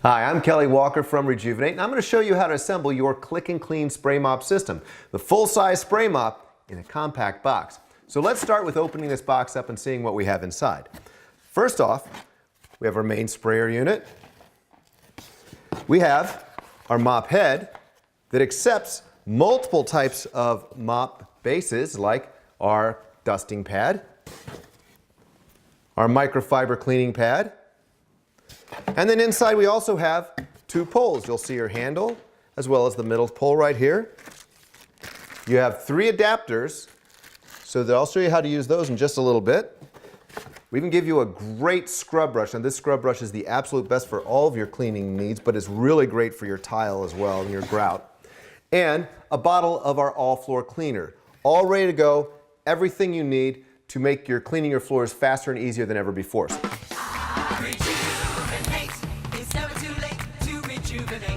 Hi, I'm Kelly Walker from Rejuvenate, and I'm going to show you how to assemble your Click and Clean spray mop system, the full-size spray mop in a compact box. So let's start with opening this box up and seeing what we have inside. First off, we have our main sprayer unit. We have our mop head that accepts multiple types of mop bases, like our dusting pad, our microfiber cleaning pad, and then inside we also have two poles. You'll see your handle as well as the middle pole right here. You have three adapters, so that I'll show you how to use those in just a little bit. We even give you a great scrub brush, and this scrub brush is the absolute best for all of your cleaning needs, but it's really great for your tile as well and your grout. And a bottle of our all-floor cleaner, all ready to go, everything you need to make your cleaning your floors faster and easier than ever before. Rejuvenate. It's never too late to rejuvenate.